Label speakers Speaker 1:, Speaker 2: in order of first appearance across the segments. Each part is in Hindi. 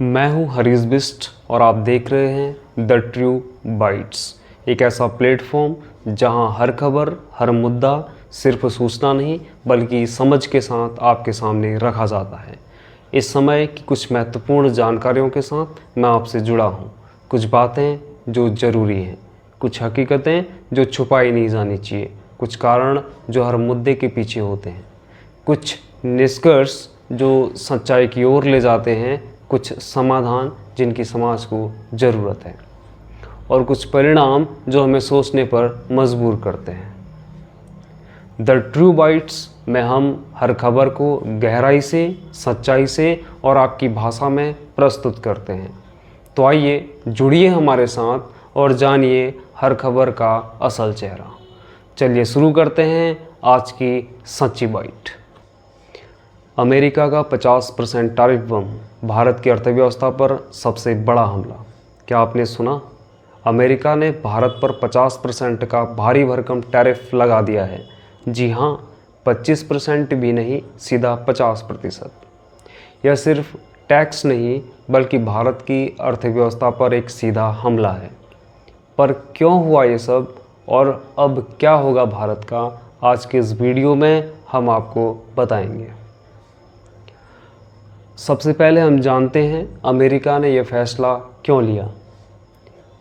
Speaker 1: मैं हूं हरीश बिस्ट और आप देख रहे हैं द ट्रू बाइट्स, एक ऐसा प्लेटफॉर्म जहां हर खबर, हर मुद्दा सिर्फ सूचना नहीं बल्कि समझ के साथ आपके सामने रखा जाता है। इस समय की कुछ महत्वपूर्ण जानकारियों के साथ मैं आपसे जुड़ा हूं। कुछ बातें जो ज़रूरी हैं, कुछ हकीकतें जो छुपाई नहीं जानी चाहिए, कुछ कारण जो हर मुद्दे के पीछे होते हैं, कुछ निष्कर्ष जो सच्चाई की ओर ले जाते हैं, कुछ समाधान जिनकी समाज को ज़रूरत है और कुछ परिणाम जो हमें सोचने पर मजबूर करते हैं। द ट्रू बाइट्स में हम हर खबर को गहराई से, सच्चाई से और आपकी भाषा में प्रस्तुत करते हैं। तो आइए जुड़िए हमारे साथ और जानिए हर खबर का असल चेहरा। चलिए शुरू करते हैं आज की सच्ची बाइट। अमेरिका का 50% टैरिफ बम, भारत की अर्थव्यवस्था पर सबसे बड़ा हमला। क्या आपने सुना? अमेरिका ने भारत पर 50% का भारी भरकम टैरिफ लगा दिया है। जी हाँ, 25% भी नहीं, सीधा 50%। यह सिर्फ टैक्स नहीं बल्कि भारत की अर्थव्यवस्था पर एक सीधा हमला है। पर क्यों हुआ ये सब और अब क्या होगा भारत का, आज के इस वीडियो में हम आपको बताएंगे। सबसे पहले हम जानते हैं अमेरिका ने यह फैसला क्यों लिया,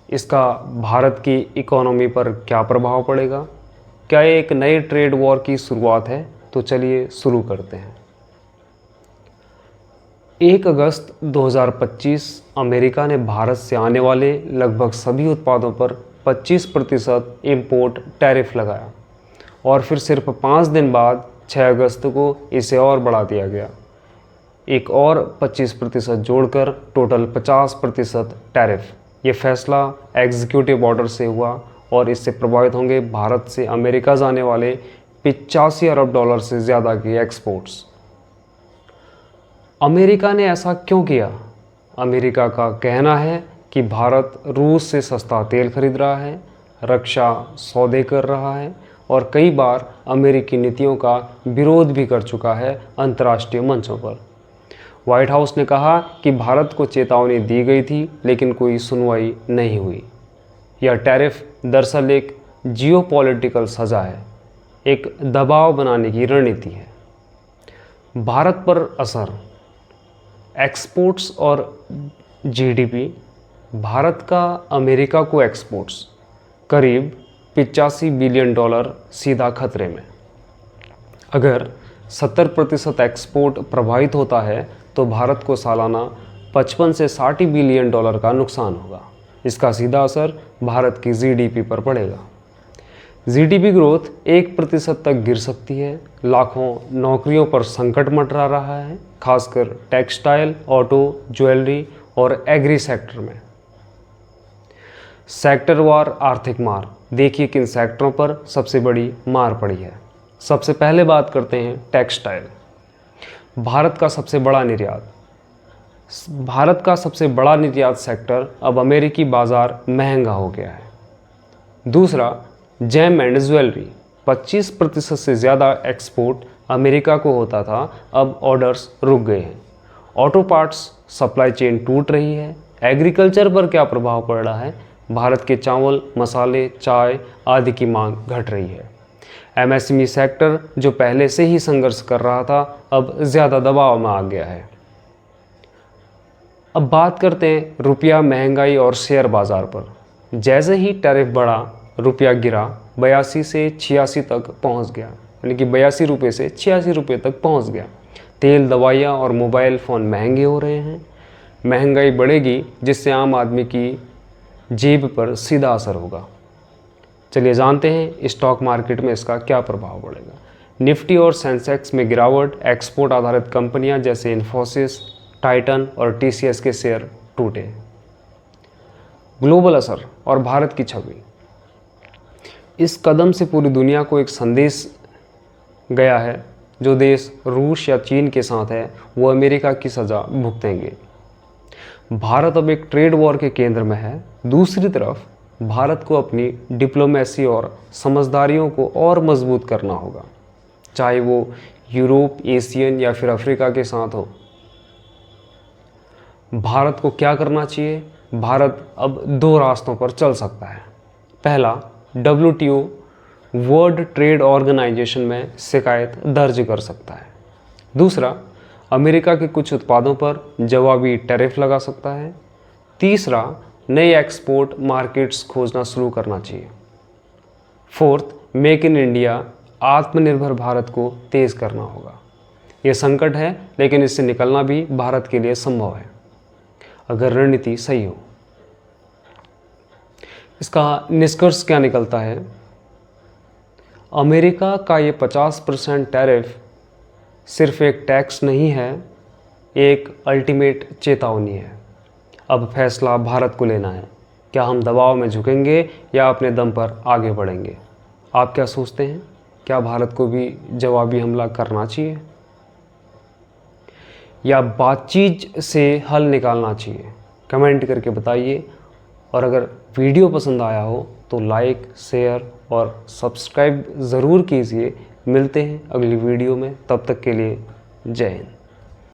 Speaker 1: इसका भारत की इकोनॉमी पर क्या प्रभाव पड़ेगा, क्या ये एक नए ट्रेड वॉर की शुरुआत है। तो चलिए शुरू करते हैं। 1 अगस्त 2025 अमेरिका ने भारत से आने वाले लगभग सभी उत्पादों पर 25% इम्पोर्ट टैरिफ लगाया और फिर सिर्फ 5 दिन बाद 6 अगस्त को इसे और बढ़ा दिया गया। एक और 25% जोड़कर टोटल 50% टैरिफ। ये फैसला एग्जीक्यूटिव ऑर्डर से हुआ और इससे प्रभावित होंगे भारत से अमेरिका जाने वाले 85 अरब डॉलर से ज़्यादा के एक्सपोर्ट्स। अमेरिका ने ऐसा क्यों किया? अमेरिका का कहना है कि भारत रूस से सस्ता तेल खरीद रहा है, रक्षा सौदे कर रहा है और कई बार अमेरिकी नीतियों का विरोध भी कर चुका है अंतर्राष्ट्रीय मंचों पर। व्हाइट हाउस ने कहा कि भारत को चेतावनी दी गई थी लेकिन कोई सुनवाई नहीं हुई। यह टैरिफ दरअसल एक जियोपॉलिटिकल सज़ा है, एक दबाव बनाने की रणनीति है। भारत पर असर, एक्सपोर्ट्स और जीडीपी। भारत का अमेरिका को एक्सपोर्ट्स करीब 85 बिलियन डॉलर सीधा खतरे में। अगर 70% एक्सपोर्ट प्रभावित होता है तो भारत को सालाना 55 से 60 बिलियन डॉलर का नुकसान होगा। इसका सीधा असर भारत की जीडीपी पर पड़ेगा। जीडीपी ग्रोथ 1% तक गिर सकती है। लाखों नौकरियों पर संकट मंडरा रहा है, खासकर टेक्सटाइल, ऑटो, ज्वेलरी और एग्री सेक्टर में। सेक्टरवार आर्थिक मार, देखिए किन सेक्टरों पर सबसे बड़ी मार पड़ी है। सबसे पहले बात करते हैं टेक्सटाइल। भारत का सबसे बड़ा निर्यात सेक्टर अब अमेरिकी बाजार महंगा हो गया है। दूसरा, जेम एंड ज्वेलरी। 25% से ज़्यादा एक्सपोर्ट अमेरिका को होता था, अब ऑर्डर्स रुक गए हैं। ऑटो पार्ट्स सप्लाई चेन टूट रही है। एग्रीकल्चर पर क्या प्रभाव पड़ रहा है? भारत के चावल, मसाले, चाय आदि की मांग घट रही है। एमएसएमई सेक्टर जो पहले से ही संघर्ष कर रहा था, अब ज़्यादा दबाव में आ गया है। अब बात करते हैं रुपया, महंगाई और शेयर बाजार पर। जैसे ही टैरिफ बढ़ा, रुपया गिरा, 82 से 86 तक पहुंच गया, यानी कि 82 रुपये से 86 रुपये तक पहुंच गया। तेल, दवाइयाँ और मोबाइल फ़ोन महंगे हो रहे हैं। महंगाई बढ़ेगी जिससे आम आदमी की जेब पर सीधा असर होगा। चलिए जानते हैं स्टॉक मार्केट में इसका क्या प्रभाव पड़ेगा। निफ्टी और सेंसेक्स में गिरावट, एक्सपोर्ट आधारित कंपनियां जैसे इन्फोसिस, टाइटन और टीसीएस के शेयर टूटे। ग्लोबल असर और भारत की छवि। इस कदम से पूरी दुनिया को एक संदेश गया है, जो देश रूस या चीन के साथ है वो अमेरिका की सज़ा भुगतेंगे। भारत अब एक ट्रेड वॉर के केंद्र में है। दूसरी तरफ भारत को अपनी डिप्लोमेसी और समझदारियों को और मजबूत करना होगा, चाहे वो यूरोप, एशियन या फिर अफ्रीका के साथ हो। भारत को क्या करना चाहिए? भारत अब 2 रास्तों पर चल सकता है। पहला, WTO वर्ल्ड ट्रेड ऑर्गेनाइजेशन में शिकायत दर्ज कर सकता है। दूसरा, अमेरिका के कुछ उत्पादों पर जवाबी टैरिफ लगा सकता है। तीसरा, नई एक्सपोर्ट मार्केट्स खोजना शुरू करना चाहिए। फोर्थ, मेक इन इंडिया, आत्मनिर्भर भारत को तेज करना होगा। यह संकट है, लेकिन इससे निकलना भी भारत के लिए संभव है अगर रणनीति सही हो। इसका निष्कर्ष क्या निकलता है? अमेरिका का ये 50% टैरिफ सिर्फ एक टैक्स नहीं है, एक अल्टीमेट चेतावनी है। अब फैसला भारत को लेना है, क्या हम दबाव में झुकेंगे या अपने दम पर आगे बढ़ेंगे? आप क्या सोचते हैं? क्या भारत को भी जवाबी हमला करना चाहिए या बातचीत से हल निकालना चाहिए? कमेंट करके बताइए। और अगर वीडियो पसंद आया हो तो लाइक, शेयर और सब्सक्राइब ज़रूर कीजिए। मिलते हैं अगली वीडियो में, तब तक के लिए जय हिंद।